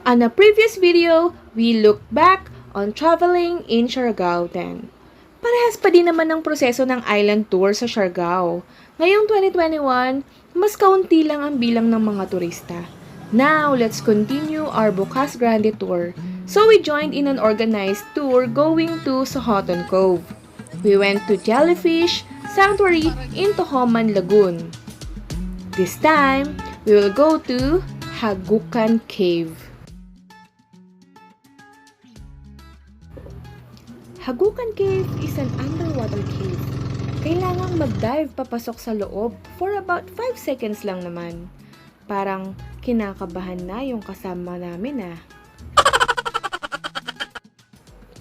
On a previous video, we looked back on traveling in Siargao then. Parehas pa din naman ang proseso ng island tour sa Siargao. Ngayong 2021, mas kaunti lang ang bilang ng mga turista. Now, let's continue our BUCAS GRANDE tour. So we joined in an organized tour going to Sohoton Cove. We went to Jellyfish Sanctuary in Tohoman Lagoon. This time, we will go to Hagukan Cave. Hagukan Cave is an underwater cave. Kailangang mag-dive papasok sa loob for about 5 seconds lang naman. Parang kinakabahan na yung kasama namin ah.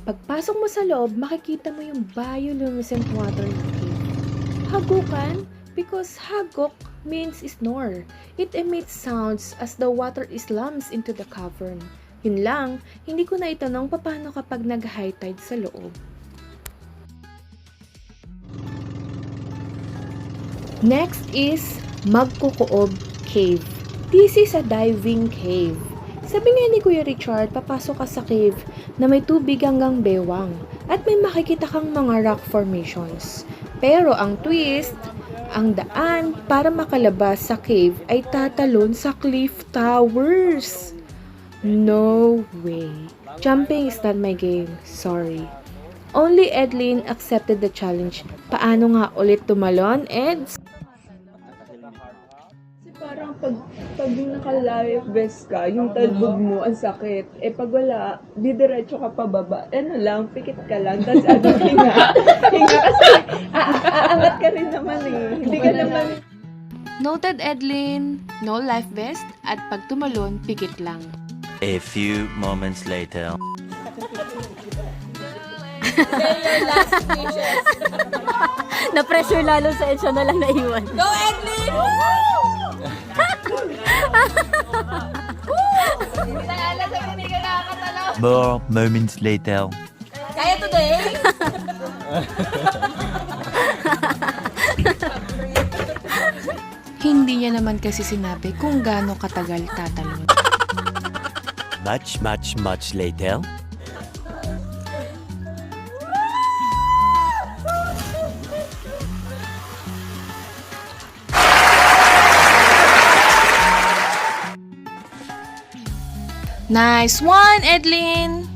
Pagpasok mo sa loob, makikita mo yung bioluminescent water ng cave. Hagukan because hagok means snore. It emits sounds as the water slumps into the cavern. Yun lang, hindi ko na itanong paano kapag nag-high tide sa loob. Next is Magkukuob Cave. This is a diving cave. Sabi nga ni Kuya Richard, papasok ka sa cave na may tubig hanggang bewang at may makikita kang mga rock formations. Pero ang twist, ang daan para makalabas sa cave ay tatalon sa cliff towers. No way. Jumping is not my game. Sorry. Only Edlin accepted the challenge. Paano nga ulit tumalon, Eds? Parang pag naka-life vest ka, yung talbog mo, ang sakit. Eh pag wala, didiretso ka pababa. Ano lang, pikit ka lang. Tapos hinga. Hinga kasi, aangat ka rin naman eh. Hindi ka naman. Noted, Edlin. No life vest at pag tumalon, pikit lang. A few moments later. Na-pressure lalo sa Edso na lang naiwan. Go, Edlin! More moments later. Kaya today? Hindi niya naman kasi sinabi kung gaano katagal tatalon. Much later. Nice one, Edlin!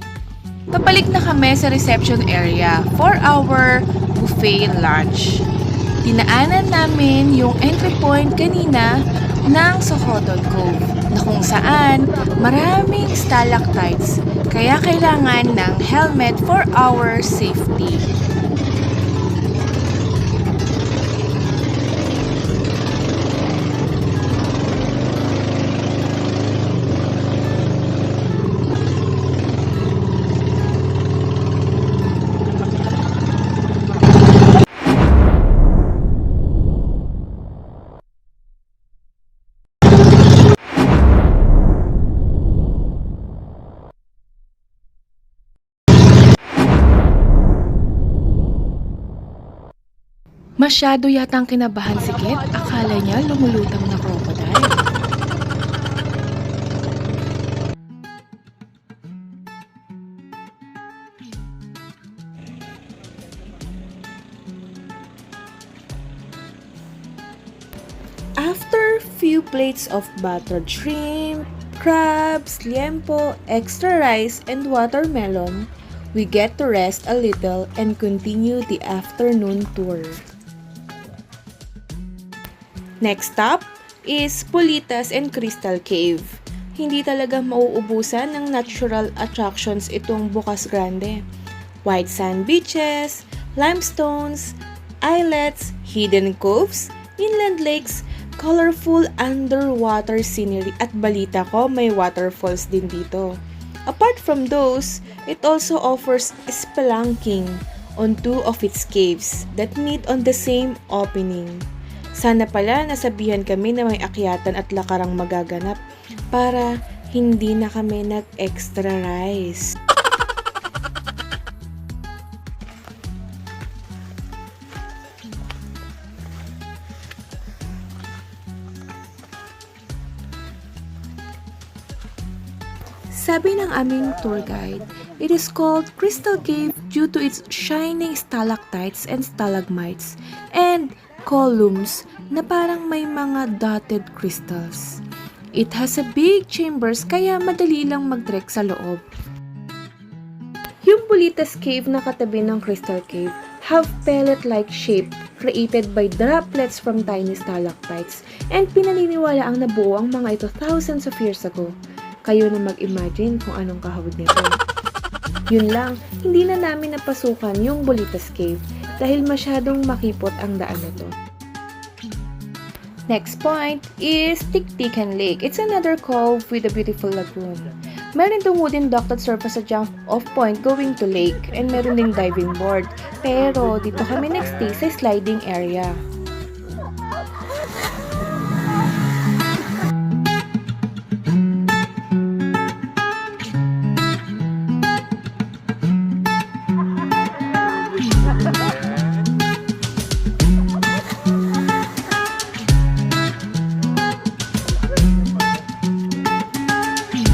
Papalik na kami sa reception area for our buffet lunch. Dinaanan namin yung entry point kanina ng Sohoton Cove na kung saan maraming stalactites kaya kailangan ng helmet for our safety. Masyado yatang kinabahan si Kit. Akala niya lumulutang na crocodile. After few plates of buttered shrimp, crabs, liempo, extra rice, and watermelon, we get to rest a little and continue the afternoon tour. Next stop is Pulitas and Crystal Cave. Hindi talaga mauubusan ng natural attractions itong BUCAS GRANDE. White sand beaches, limestones, islets, hidden coves, inland lakes, colorful underwater scenery at balita ko may waterfalls din dito. Apart from those, it also offers spelunking on 2 of its caves that meet on the same opening. Sana pala nasabihan kami na may akyatan at lakarang magaganap para hindi na kami nag-extra rice. Sabi ng aming tour guide, it is called Crystal Cave due to its shining stalactites and stalagmites and columns na parang may mga dotted crystals. It has a big chambers kaya madali lang mag-trek sa loob. Yung Pulitas Cave na katabi ng Crystal Cave have pellet-like shape created by droplets from tiny stalactites and pinaniniwala ang nabuo ang mga ito thousands of years ago. Kayo na mag-imagine kung anong kahawig nito. Yun lang, hindi na namin napasukan yung Pulitas Cave dahil masyadong makipot ang daan na to. Next point is Tiktikan Lake. It's another cove with a beautiful lagoon. Meron itong wooden dock that serves as a jump-off point going to lake and meron ding diving board. Pero dito kami nagstay sa sliding area.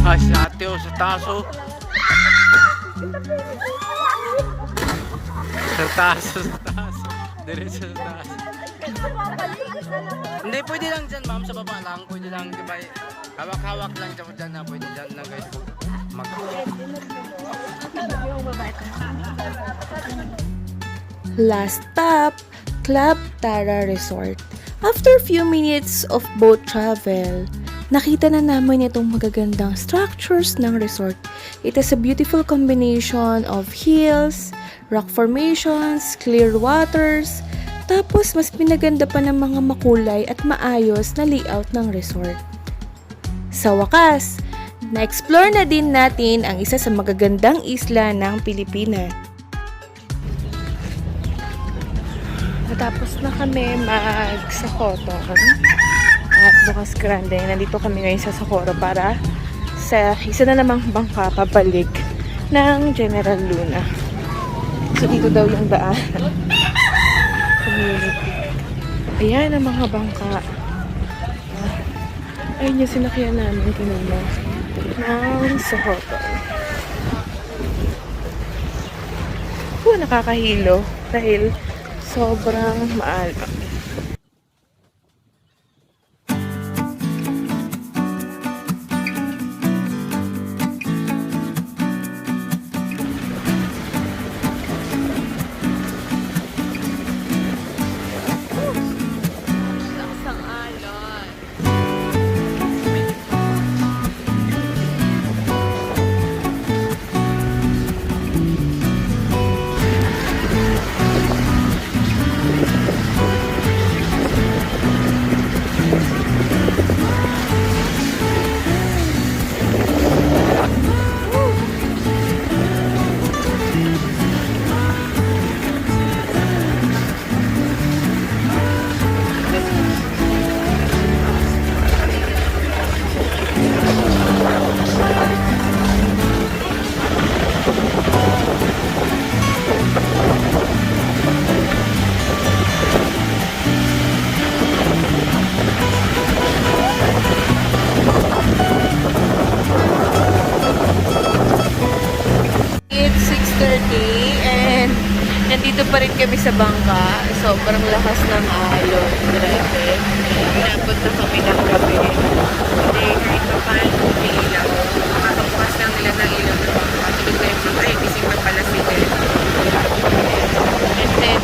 Ay, sa ate o, sa taso. Sa taso. Diretso sa taso. Hindi, pwede lang dyan, ma'am. Sa baba lang. Pwede lang, di ba? Hawak-hawak lang dyan na. Pwede dyan na, guys. Last stop, Club Tara Resort. After a few minutes of boat travel, nakita na namin itong magagandang structures ng resort. It has a beautiful combination of hills, rock formations, clear waters, tapos mas pinaganda pa ng mga makulay at maayos na layout ng resort. Sa wakas, na-explore na din natin ang isa sa magagandang isla ng Pilipinas. Natapos na kami mag-Socoton at Bucas Grande. Nandito kami ngayon sa Socorro para sa isa na namang bangka pabalik ng General Luna. So dito daw yung daan. Community. Ayan ang mga bangka. Ayun yung sinakyan namin kanina ng Socorro. Nakakahilo dahil sobrang maalam. Nandito pa rin kami sa bangka. Sobrang lakas ng alon. Grabe. Inabot na kami ng gabi. Hindi, kahit pa paano may ilaw. Makakabukas lang nila ng ilaw ng bangka. Tulog na yung bangka. Eh, gising na pala sila. And then,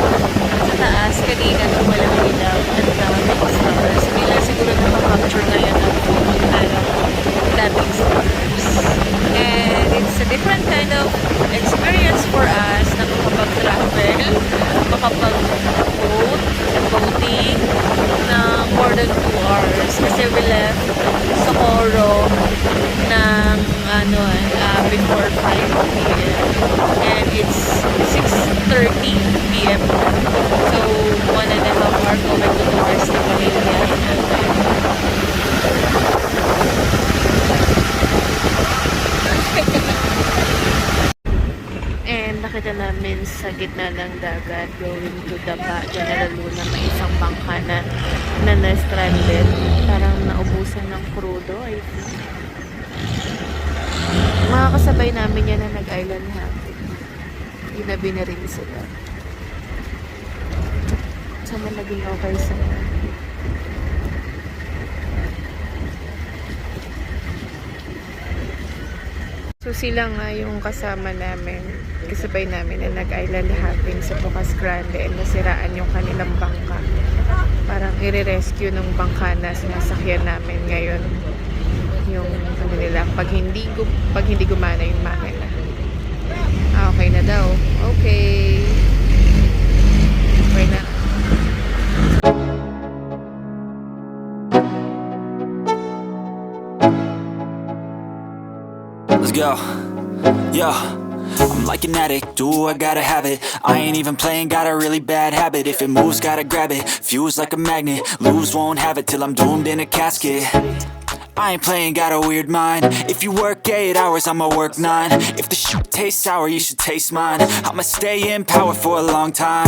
sa taas, kanina nung walang ilaw. At daming stars. Hindi lang siguro nakapicture na yan ng daming stars. And it's a different kind of experience for us na makapag-travel, makapag-boating na more than 2 hours. Kasi we left Socorro ng before 5 p.m. and it's 6:30 p.m. So 1.5 hour going to the rest of Manila. And nakita namin sa gitna ng dagat going to the General Luna may isang bangka na na-stranded. Parang naubusan ng crudo, I think. Mga kasabay namin yan na nag-island hopping. Ginabi na rin sila. Sana naging okay sila. So sila nga yung kasama namin, kasabay namin na nag-island hopping sa BUCAS GRANDE and nasiraan yung kanilang bangka. Parang i-rescue ng bangka na sinasakyan namin ngayon. Yung ano nila, pag hindi gumana yung makina. Okay na daw. Okay. Okay na. Let's go. Yeah. I'm like an addict, do I gotta have it. I ain't even playing, got a really bad habit. If it moves, gotta grab it. Fuse like a magnet, lose, won't have it till I'm doomed in a casket. I ain't playing, got a weird mind. If you work 8 hours, I'ma work 9. If the shit tastes sour, you should taste mine. I'ma stay in power for a long time.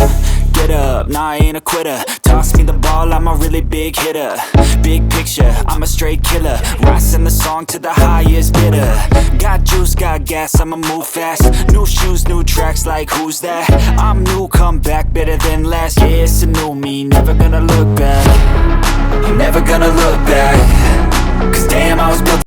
Get up, nah, I ain't a quitter. Toss me the ball, I'm a really big hitter. Big picture, I'm a straight killer. Rising the song to the highest bidder. Got juice, got gas, I'ma move fast. New shoes, new tracks, like who's that? I'm new, come back, better than last. Yeah, it's a new me, never gonna look back. I'm never gonna look back. Cause damn, I was built